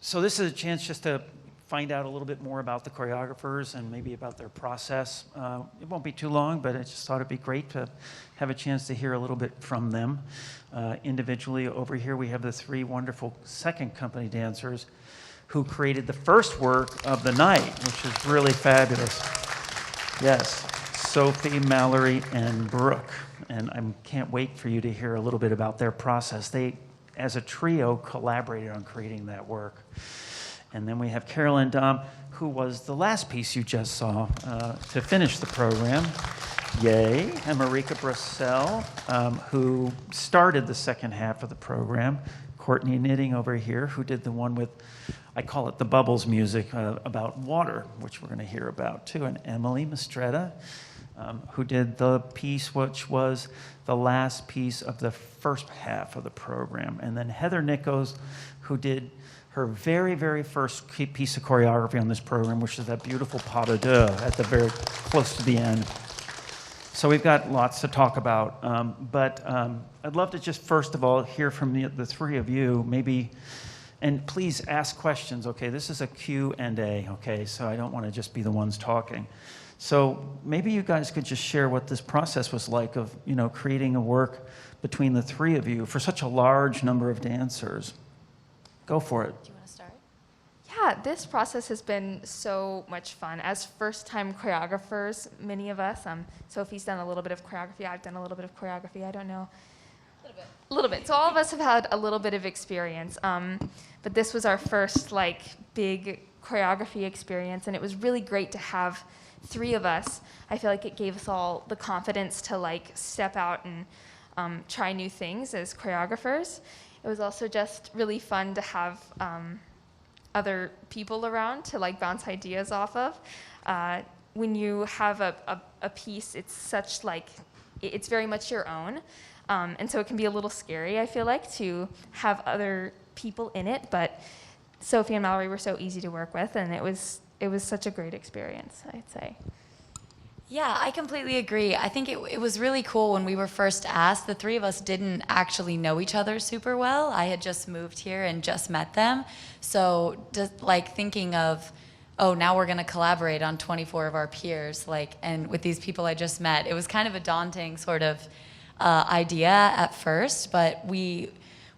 So this is a chance just to find out a little bit more about the choreographers and maybe about their process. It won't be too long, but I just thought it'd be great to have a chance to hear a little bit from them. Individually, over here we have the three wonderful second company dancers who created the first work of the night, which is really fabulous. Yes, Sophie, Mallory, and Brooke. And I can't wait for you to hear a little bit about their process. They, as a trio, collaborated on creating that work. And then we have Carolyn Dom, who was the last piece you just saw to finish the program. Yay. And Marika Brissell, who started the second half of the program. Courtney Knitting over here, who did the one with, I call it the Bubbles music, about water, which we're going to hear about too. And Emily Mistretta, who did the piece which was the last piece of the first half of the program. And then Heather Nichols, who did her very, very first piece of choreography on this program, which is that beautiful pas de deux at the very close to the end. So we've got lots to talk about, but I'd love to just first of all hear from the three of you, maybe, and please ask questions. Okay, this is a Q&A. Okay, so I don't want to just be the ones talking. So maybe you guys could just share what this process was like of, you know, creating a work between the three of you for such a large number of dancers. Go for it. Do you want to start? Yeah, this process has been so much fun. As first-time choreographers, many of us, Sophie's done a little bit of choreography, I've done a little bit of choreography, I don't know. A little bit. So all of us have had a little bit of experience, but this was our first, like, big choreography experience, and it was really great to have three of us. I feel like it gave us all the confidence to, like, step out and try new things as choreographers. It was also just really fun to have other people around to like bounce ideas off of. When you have a piece, it's such like, it's very much your own. And so it can be a little scary, I feel like, to have other people in it. But Sophie and Mallory were so easy to work with, and it was such a great experience, I'd say. Yeah, I completely agree. I think it was really cool when we were first asked. The three of us didn't actually know each other super well. I had just moved here and just met them. So just like thinking of, oh, now we're going to collaborate on 24 of our peers, like, and with these people I just met, it was kind of a daunting sort of idea at first, but we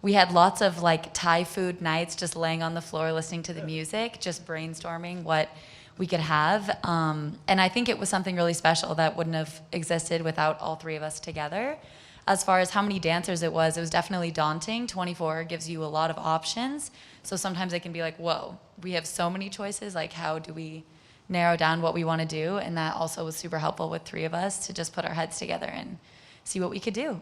had lots of like Thai food nights, just laying on the floor listening to the music, just brainstorming what we could have. And I think it was something really special that wouldn't have existed without all three of us together. As far as how many dancers it was definitely daunting. 24 gives you a lot of options. So sometimes it can be like, whoa, we have so many choices. Like, how do we narrow down what we want to do? And that also was super helpful with three of us to just put our heads together and see what we could do.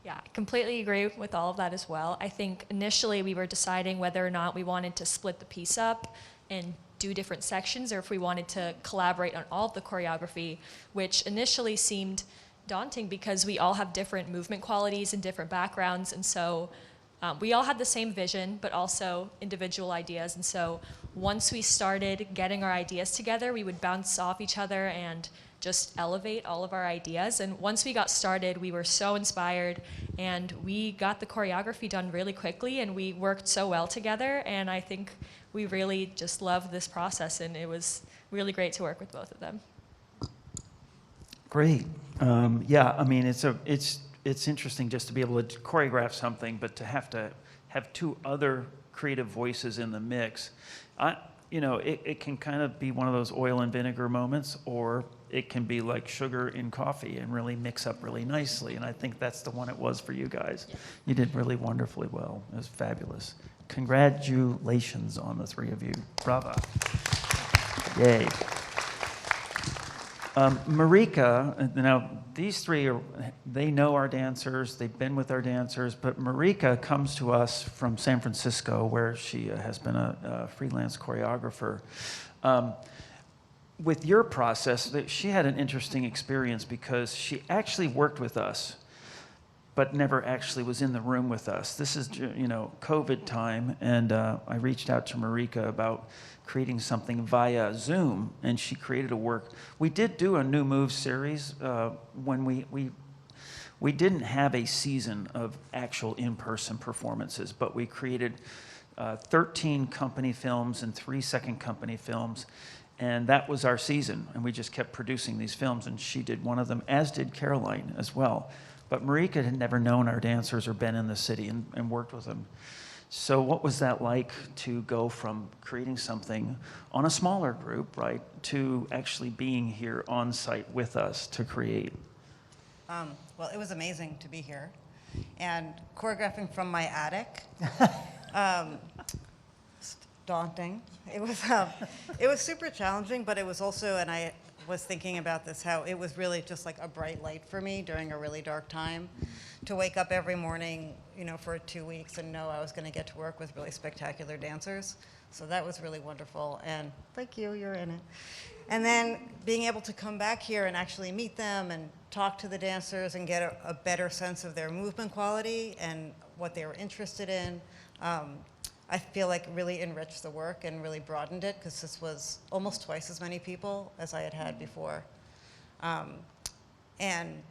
Yeah, I completely agree with all of that as well. I think initially we were deciding whether or not we wanted to split the piece up and do different sections, or if we wanted to collaborate on all of the choreography, which initially seemed daunting because we all have different movement qualities and different backgrounds, and so we all had the same vision, but also individual ideas. And so once we started getting our ideas together, we would bounce off each other and just elevate all of our ideas. And once we got started, we were so inspired, and we got the choreography done really quickly, and we worked so well together. And I think we really just loved this process, and it was really great to work with both of them. Great. Yeah, I mean, it's interesting just to be able to choreograph something, but to have two other creative voices in the mix. It can kind of be one of those oil and vinegar moments, or it can be like sugar in coffee and really mix up really nicely. And I think that's the one it was for you guys. Yeah. You did really wonderfully well. It was fabulous. Congratulations on the three of you. Bravo. Yay. Marika, now these three they know our dancers, they've been with our dancers, but Marika comes to us from San Francisco, where she has been a freelance choreographer. With your process, she had an interesting experience because she actually worked with us, but never actually was in the room with us. This is, COVID time, and I reached out to Marika about creating something via Zoom, and she created a work. We did do a New Move series when we didn't have a season of actual in-person performances, but we created 13 company films and 3 second company films. And that was our season. And we just kept producing these films. And she did one of them, as did Caroline as well. But Marika had never known our dancers or been in the city and worked with them. So what was that like to go from creating something on a smaller group, right, to actually being here on site with us to create? Well, it was amazing to be here. And choreographing from my attic, daunting. It was super challenging, but it was also, and I was thinking about this, how it was really just like a bright light for me during a really dark time to wake up every morning, for 2 weeks and know I was going to get to work with really spectacular dancers. So that was really wonderful. And thank you, you're in it. And then being able to come back here and actually meet them and talk to the dancers and get a better sense of their movement quality and what they were interested in, I feel like really enriched the work and really broadened it, because this was almost twice as many people as I had before. And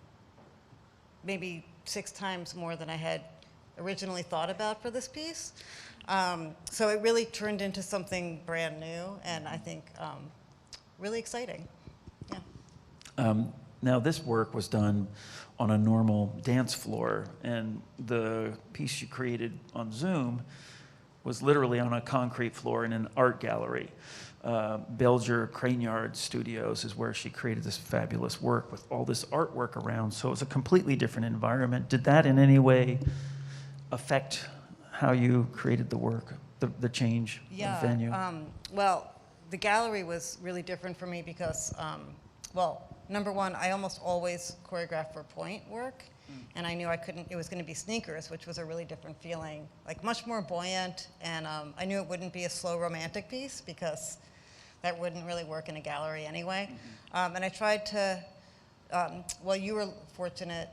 maybe 6 times more than I had originally thought about for this piece. So it really turned into something brand new and I think really exciting. Yeah. Now, this work was done on a normal dance floor, and the piece you created on Zoom was literally on a concrete floor in an art gallery. Belger Craneyard Studios is where she created this fabulous work with all this artwork around, so it was a completely different environment. Did that in any way affect how you created the work, the change of venue? Well, the gallery was really different for me because, well, number one, I almost always choreograph for point work, and I knew it was going to be sneakers, which was a really different feeling, like much more buoyant, and I knew it wouldn't be a slow romantic piece because that wouldn't really work in a gallery anyway. And I tried to, well, you were fortunate,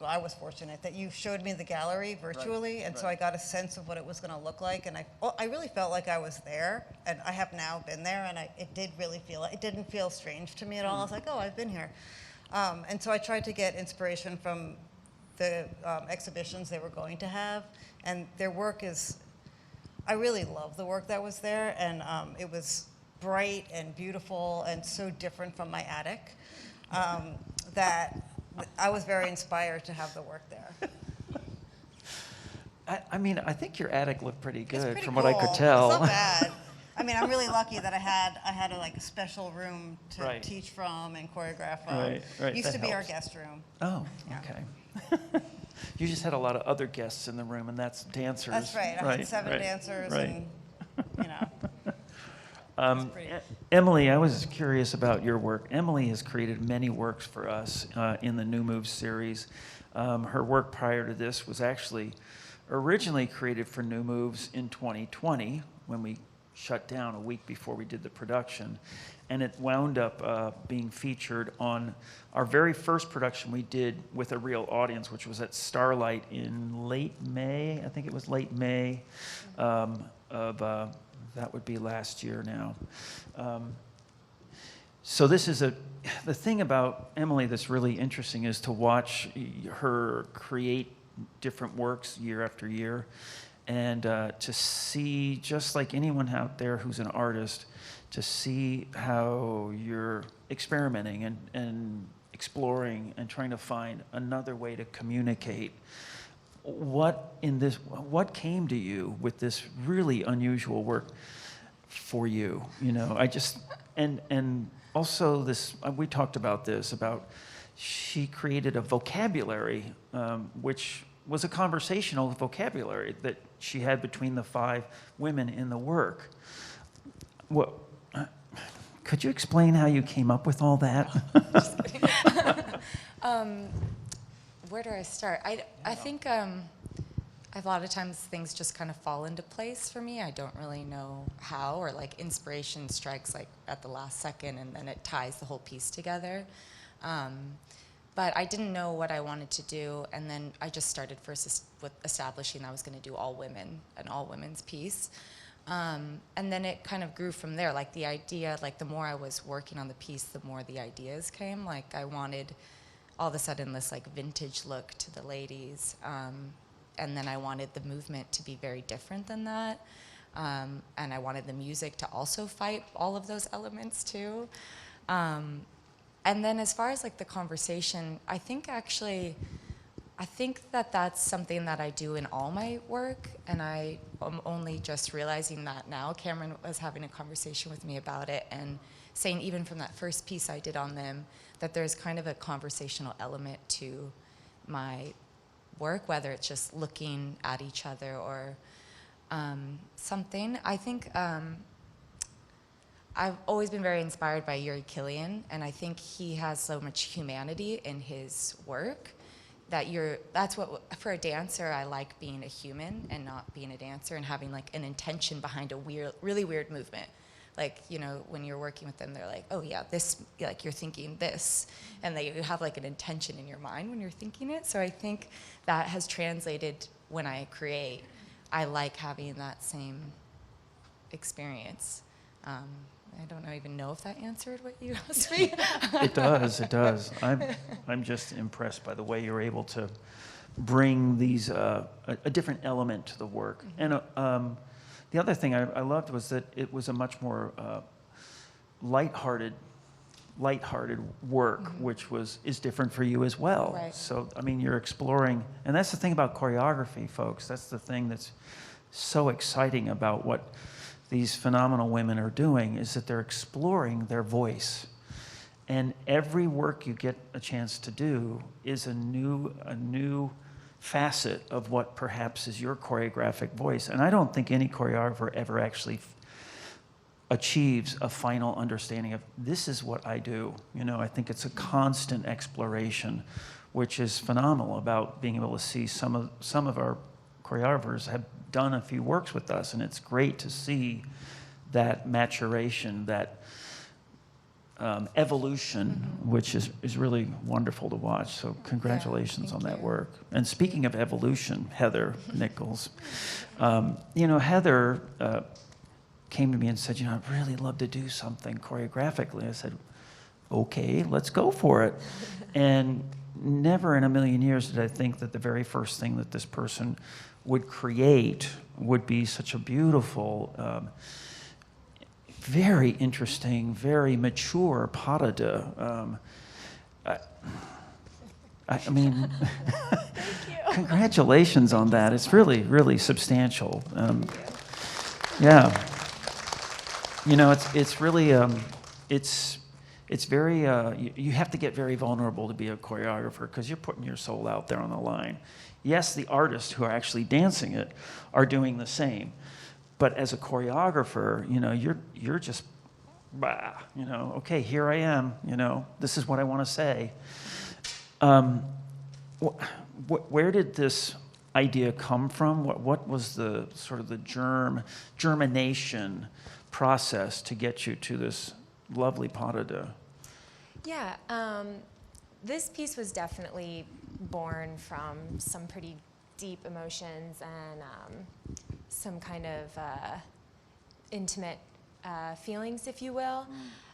well, I was fortunate that you showed me the gallery virtually, and so I got a sense of what it was going to look like, and I really felt like I was there, and I have now been there, and it did really feel, it didn't feel strange to me at all. I was like, oh, I've been here. And so I tried to get inspiration from the exhibitions they were going to have, and their work is, I really love the work that was there, and it was bright and beautiful and so different from my attic that I was very inspired to have the work there. I mean, I think your attic looked pretty good, It's pretty from cool. what I could tell. It's not bad. I mean, I'm really lucky that I had a special room to Right. teach from and choreograph from. Right, Used that to be our helps. guest room. Oh, Yeah. okay. You just had a lot of other guests in the room, and that's dancers. That's right. I had 7 dancers, right. and pretty- Emily, I was curious about your work. Emily has created many works for us in the New Moves series. Her work prior to this was actually originally created for New Moves in 2020, when we shut down a week before we did the production. And it wound up being featured on our very first production we did with a real audience, which was at Starlight in late May. I think it was late May that would be last year now. So this is the thing about Emily that's really interesting is to watch her create different works year after year, and to see, just like anyone out there who's an artist, to see how you're experimenting and exploring and trying to find another way to communicate. What came to you with this really unusual work for you? And also this, we talked about this, about she created a vocabulary, which was a conversational vocabulary that she had between the 5 women in the work. Could you explain how you came up with all that? Where do I start? I think a lot of times things just kind of fall into place for me. I don't really know how, or like inspiration strikes like at the last second, and then it ties the whole piece together. But I didn't know what I wanted to do, and then I just started first with establishing I was going to do all women, an all women's piece. And then it kind of grew from there. Like the idea, like the more I was working on the piece, the more the ideas came. Like I wanted all of a sudden this like vintage look to the ladies. and then I wanted the movement to be very different than that. And I wanted the music to also fight all of those elements too. And then as far as like the conversation, I think that that's something that I do in all my work, and I am only just realizing that now. Cameron was having a conversation with me about it and saying even from that first piece I did on them that there's kind of a conversational element to my work, whether it's just looking at each other or something. I think I've always been very inspired by Yuri Killian, and I think he has so much humanity in his work that that's what, for a dancer, I like being a human and not being a dancer and having like an intention behind a really weird movement. Like, you know, when you're working with them, they're like, oh yeah, this, like you're thinking this, and you have like an intention in your mind when you're thinking it. So I think that has translated when I create. I like having that same experience. I don't even know if that answered what you asked me. It does. I'm just impressed by the way you're able to bring these a different element to the work. And the other thing I loved was that it was a much more lighthearted work, which is different for you as well. Right. So I mean, you're exploring, and that's the thing about choreography, folks. That's the thing that's so exciting about what these phenomenal women are doing, is that they're exploring their voice. And every work you get a chance to do is a new facet of what perhaps is your choreographic voice. And I don't think any choreographer ever actually achieves a final understanding of, this is what I do. You know, I think it's a constant exploration, which is phenomenal about being able to see some of our choreographers have done a few works with us, and it's great to see that maturation, that evolution, which is really wonderful to watch. So congratulations on that work. And speaking of evolution, Heather Nichols, Heather came to me and said, I'd really love to do something choreographically. I said, okay, let's go for it. And never in a million years did I think that the very first thing that this person would create would be such a beautiful, very interesting, very mature pas de deux. I mean, congratulations on that. It's really, really substantial. Yeah. It's really, it's very, you have to get very vulnerable to be a choreographer because you're putting your soul out there on the line. Yes, the artists who are actually dancing it are doing the same. But as a choreographer, you're just, okay, here I am, this is what I want to say. Where did this idea come from? What was the sort of the germination process to get you to this lovely pas de deux? Yeah, this piece was definitely born from some pretty deep emotions and some kind of intimate feelings, if you will.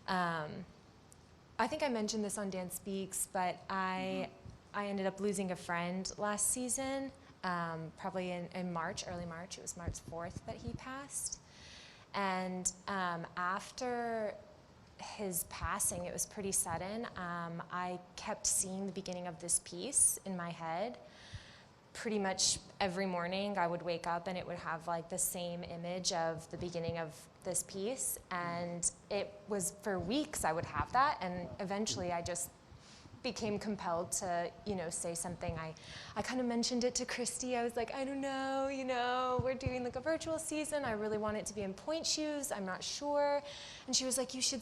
I think I mentioned this on Dance Speaks, but I ended up losing a friend last season, probably in March, early March. It was March 4th that he passed. And after his passing, it was pretty sudden. I kept seeing the beginning of this piece in my head. Pretty much every morning I would wake up and it would have like the same image of the beginning of this piece. And it was for weeks I would have that, and eventually I just became compelled to, say something. I kind of mentioned it to Christy. I was like, I don't know, we're doing like a virtual season. I really want it to be in point shoes. I'm not sure. And she was like, you should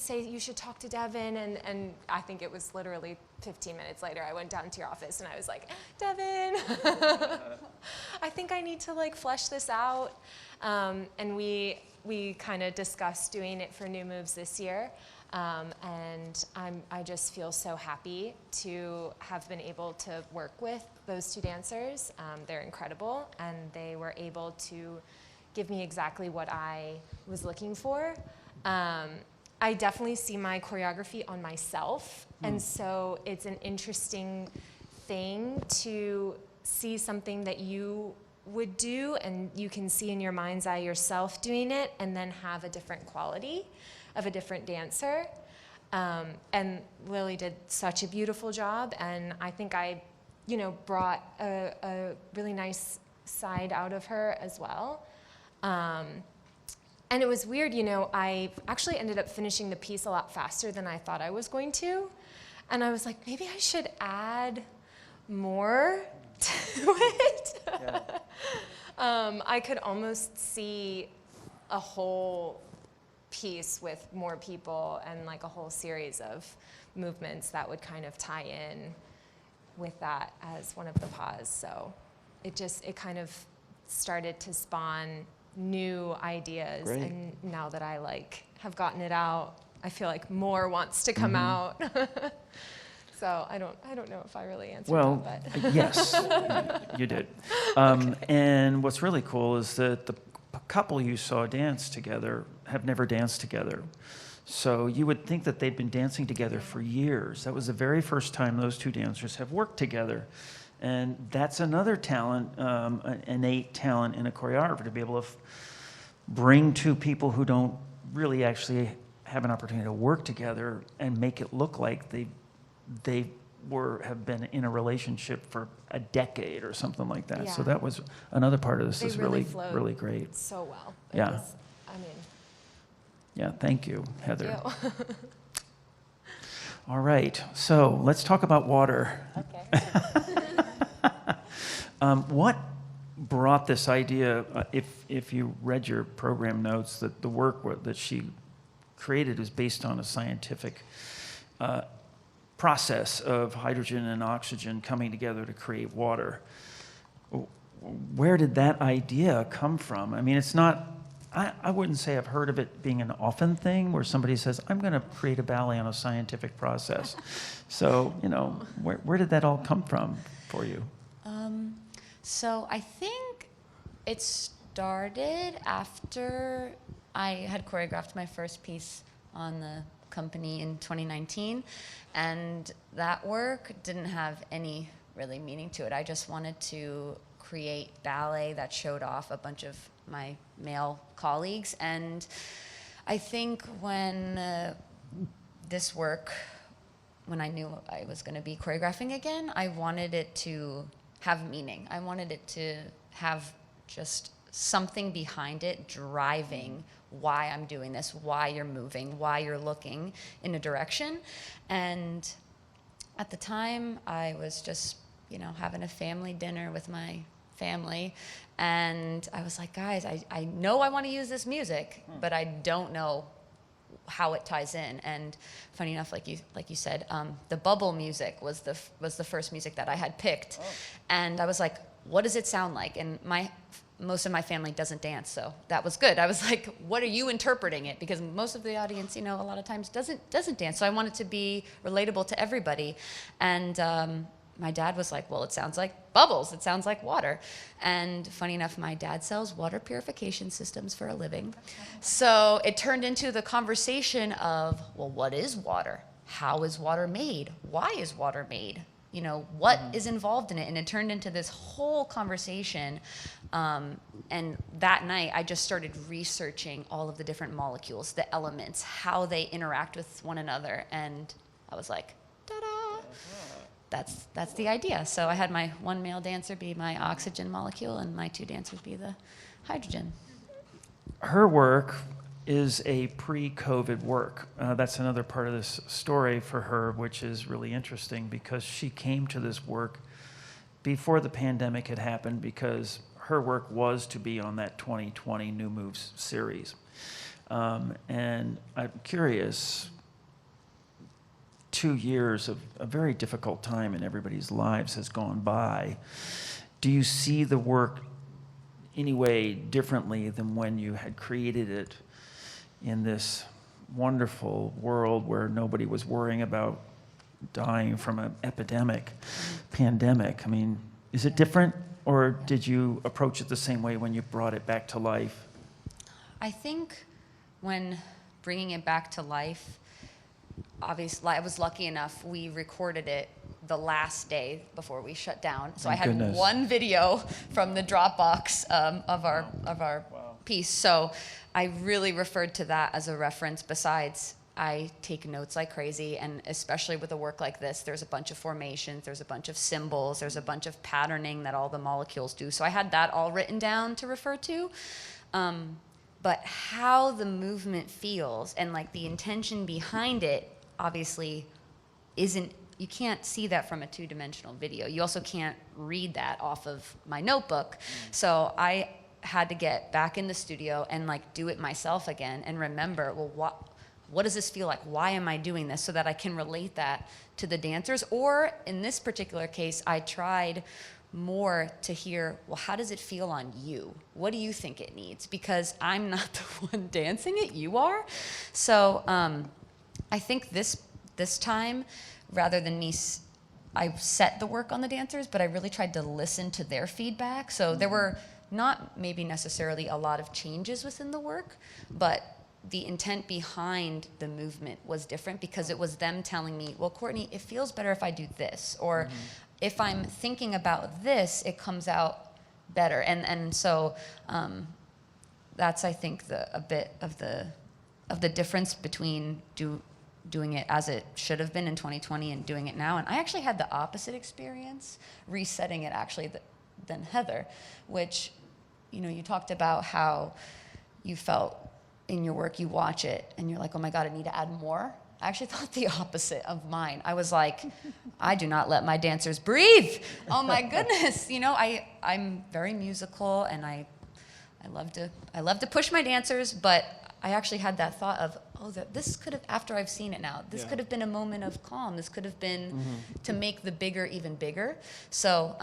talk to Devin. And I think it was literally 15 minutes later, I went down to your office and I was like, Devin, I think I need to like flesh this out. And we kind of discussed doing it for New Moves this year. And I just feel so happy to have been able to work with those two dancers. They're incredible, and they were able to give me exactly what I was looking for. I definitely see my choreography on myself, and so it's an interesting thing to see something that you would do, and you can see in your mind's eye yourself doing it, and then have a different quality of a different dancer. And Lily did such a beautiful job, and I think I, brought a really nice side out of her as well. And it was weird, I actually ended up finishing the piece a lot faster than I thought I was going to. And I was like, maybe I should add more to it. Yeah. I could almost see a whole piece with more people and like a whole series of movements that would kind of tie in with that as one of the pas. So it kind of started to spawn new ideas. Great. And now that I have gotten it out, I feel like more wants to come out. So I don't know if I really answered that, but. Yes, you did. And what's really cool is that the couple you saw dance together have never danced together. So you would think that they'd been dancing together for years. That was the very first time those two dancers have worked together. And that's another talent, an innate talent in a choreographer, to be able to bring two people who don't really actually have an opportunity to work together and make it look like they have been in a relationship for a decade or something like that. So Yeah. that was another part of this They is really really, flowed really great. so well. Yeah. I mean, Yeah, thank you, Heather. thank you. All right, so let's talk about water. Okay. What brought this idea, if you read your program notes, that the work that she created is based on a scientific process of hydrogen and oxygen coming together to create water. Where did that idea come from? I mean, it's not, I wouldn't say I've heard of it being an often thing where somebody says, I'm going to create a ballet on a scientific process. So, where did that all come from for you? So I think it started after I had choreographed my first piece on the company in 2019, and that work didn't have any really meaning to it. I just wanted to create ballet that showed off a bunch of my male colleagues, and I think when this work, when I knew I was going to be choreographing again, I wanted it to have meaning. I wanted it to have just something behind it driving why I'm doing this, why you're moving, why you're looking in a direction. And at the time, I was just, having a family dinner with my family, and I was like, guys, I know I want to use this music, but I don't know how it ties in. And funny enough, like you said, the bubble music was the first music that I had picked. And I was like, what does it sound like? And most of my family doesn't dance, so that was good. I was like, what are you interpreting it? Because most of the audience, a lot of times doesn't dance. So I wanted to be relatable to everybody. And my dad was like, well, it sounds like bubbles. It sounds like water. And funny enough, my dad sells water purification systems for a living. So it turned into the conversation of, well, what is water? How is water made? Why is water made? What is involved in it? And it turned into this whole conversation. And that night, I just started researching all of the different molecules, the elements, how they interact with one another. And I was like, ta-da! That's the idea. So I had my one male dancer be my oxygen molecule, and my two dancers be the hydrogen. Her work is a pre-COVID work. That's another part of this story for her, which is really interesting because she came to this work before the pandemic had happened, because her work was to be on that 2020 New Moves series. And I'm curious, 2 years of a very difficult time in everybody's lives has gone by. Do you see the work any way differently than when you had created it in this wonderful world where nobody was worrying about dying from an pandemic? I mean, is it different, or did you approach it the same way when you brought it back to life? I think when bringing it back to life, obviously, I was lucky enough, we recorded it the last day before we shut down. So Thank I had goodness. one video from the Dropbox of our piece. So I really referred to that as a reference. Besides, I take notes like crazy, and especially with a work like this, there's a bunch of formations, there's a bunch of symbols, there's a bunch of patterning that all the molecules do. So I had that all written down to refer to. But how the movement feels and like the intention behind it obviously isn't, you can't see that from a two-dimensional video. You also can't read that off of my notebook. So I had to get back in the studio and like do it myself again and remember, well, what does this feel like? Why am I doing this? So that I can relate that to the dancers. Or in this particular case, I tried more to hear, well, how does it feel on you? What do you think it needs? Because I'm not the one dancing it, you are. So I think this time, rather than me, I set the work on the dancers, but I really tried to listen to their feedback. So there were not maybe necessarily a lot of changes within the work, but the intent behind the movement was different because it was them telling me, well, Courtney, it feels better if I do this, or if I'm thinking about this, it comes out better. And so that's, I think, a bit of the difference between doing it as it should have been in 2020 and doing it now. And I actually had the opposite experience, resetting it actually than Heather, which, you talked about how you felt in your work, you watch it and you're like, oh my God, I need to add more. I actually thought the opposite of mine. I was like, I do not let my dancers breathe. Oh my goodness. I'm very musical and I love to push my dancers, but I actually had that thought of, this could have, after I've seen it now, this could have been a moment of calm. This could have been to make the bigger even bigger. So,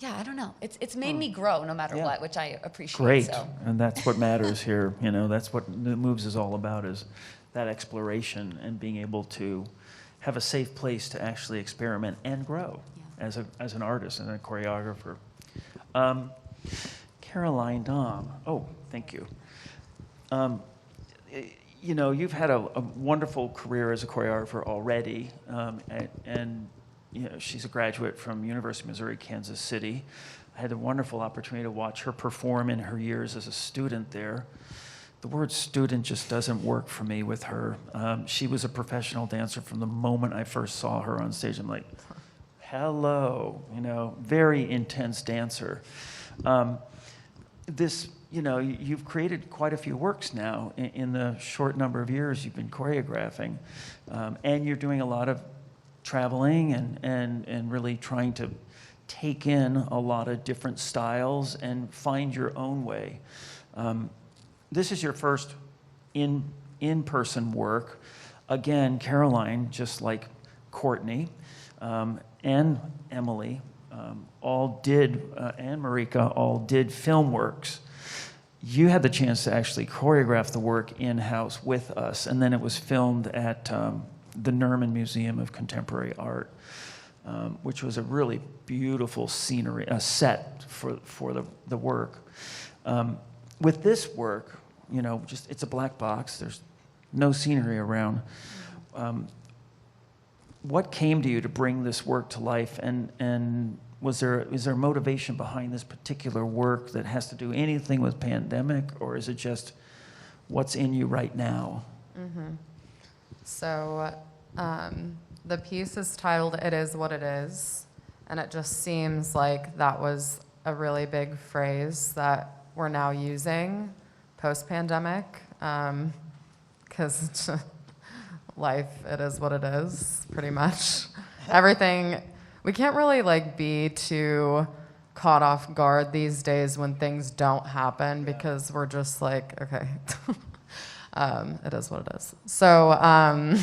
I don't know. It's made me grow no matter what, which I appreciate. Great, So. and that's what matters here. That's what the Moves is all about, is that exploration and being able to have a safe place to actually experiment and grow as an artist and a choreographer. Caroline Dom. Oh, thank you. You've had a wonderful career as a choreographer already, and she's a graduate from University of Missouri, Kansas City. I had the wonderful opportunity to watch her perform in her years as a student there. The word student just doesn't work for me with her. She was a professional dancer from the moment I first saw her on stage. I'm like, hello, very intense dancer. You've created quite a few works now in the short number of years you've been choreographing. And you're doing a lot of traveling and really trying to take in a lot of different styles and find your own way. This is your first in-person work. Again, Caroline, just like Courtney and Emily, all did, and Marika, all did film works. You had the chance to actually choreograph the work in-house with us, and then it was filmed at the Nerman Museum of Contemporary Art, which was a really beautiful scenery, a set for the work. With this work, it's a black box. There's no scenery around. What came to you to bring this work to life, and is there motivation behind this particular work that has to do anything with pandemic, or is it just what's in you right now? Mm-hmm. So the piece is titled "It Is What It Is," and it just seems like that was a really big phrase that we're now using post-pandemic, because life, it is what it is, pretty much. Everything, we can't really be too caught off guard these days when things don't happen, because we're just like, okay, it is what it is. So I'm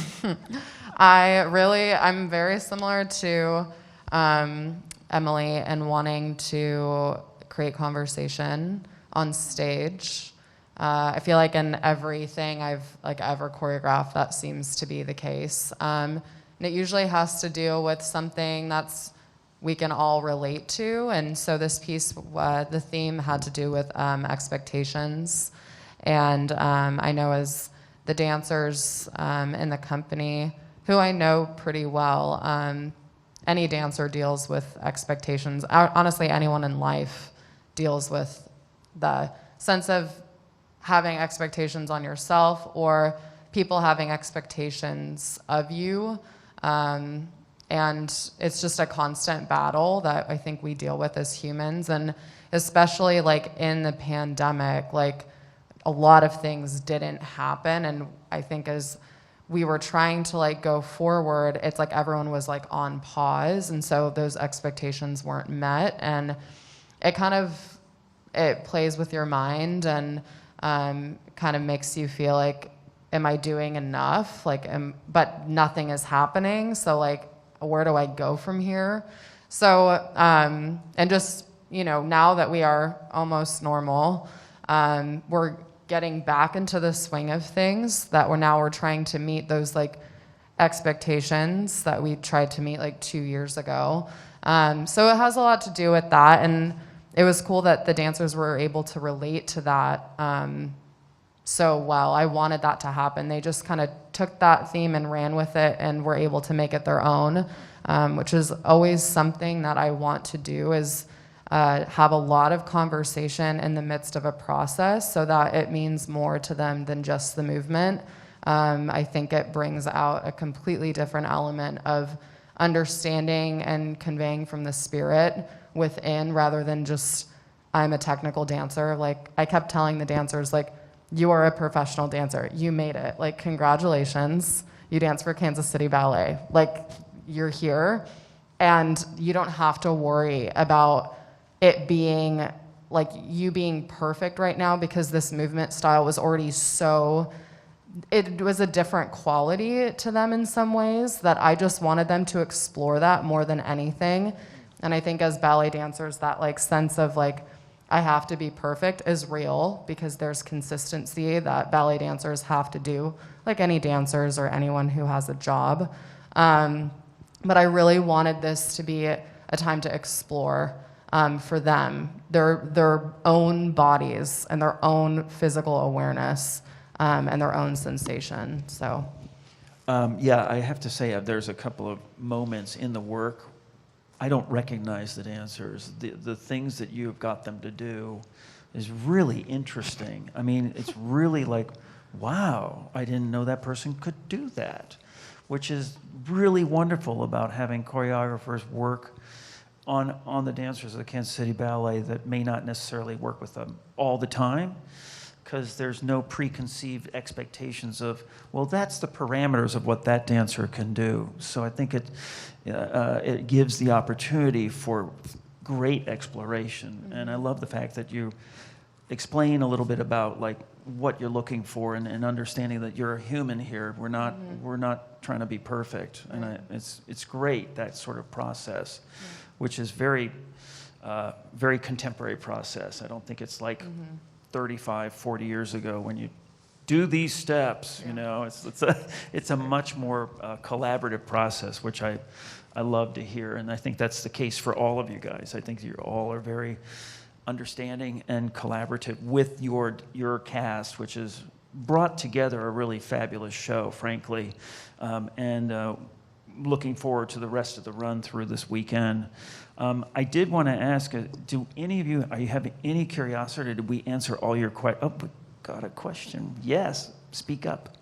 very similar to Emily in wanting to create conversation on stage. I feel like in everything I've ever choreographed, that seems to be the case. And it usually has to deal with something we can all relate to. And so this piece, the theme had to do with expectations. And I know as the dancers in the company, who I know pretty well, any dancer deals with expectations. Honestly, anyone in life deals with the sense of having expectations on yourself or people having expectations of you. And it's just a constant battle that I think we deal with as humans. And especially like in the pandemic, like a lot of things didn't happen. And I think as we were trying to like go forward, it's like everyone was like on pause. And so those expectations weren't met. And it plays with your mind and kind of makes you feel like, am I doing enough? But nothing is happening. So like, where do I go from here? So, and just, now that we are almost normal, we're getting back into the swing of things that we're trying to meet those like expectations that we tried to meet like 2 years ago. So it has a lot to do with that. And it was cool that the dancers were able to relate to that so well. I wanted that to happen. They just kind of took that theme and ran with it and were able to make it their own, which is always something that I want to do, is have a lot of conversation in the midst of a process so that it means more to them than just the movement. I think it brings out a completely different element of understanding and conveying from the spirit within, rather than just, I'm a technical dancer. Like, I kept telling the dancers, like, you are a professional dancer. You made it. Like, congratulations. You dance for Kansas City Ballet. Like, you're here. And you don't have to worry about it being, like, you being perfect right now, because this movement style was already it was a different quality to them in some ways that I just wanted them to explore that more than anything. And I think as ballet dancers, that, like, sense of, like, I have to be perfect is real, because there's consistency that ballet dancers have to do, like any dancers or anyone who has a job. But I really wanted this to be a time to explore for them, their own bodies and their own physical awareness and their own sensation. So, yeah, I have to say there's a couple of moments in the work I don't recognize the dancers. The things that you have got them to do is really interesting. I mean, it's really like, wow, I didn't know that person could do that, which is really wonderful about having choreographers work on the dancers of the Kansas City Ballet that may not necessarily work with them all the time, because there's no preconceived expectations of, well, that's the parameters of what that dancer can do. So I think it gives the opportunity for great exploration. Mm-hmm. And I love the fact that you explain a little bit about, like, what you're looking for, and understanding that you're a human here. We're not trying to be perfect. Right. And it's great, that sort of process, which is very contemporary process. I don't think it's like 35, 40 years ago when you do these steps. It's a much more collaborative process, which I love to hear. And I think that's the case for all of you guys. I think you all are very understanding and collaborative with your cast, which has brought together a really fabulous show, frankly. And looking forward to the rest of the run through this weekend. I did want to ask, do any of you, are you having any curiosity? Did we answer all your questions? Oh, we got a question. Yes, speak up.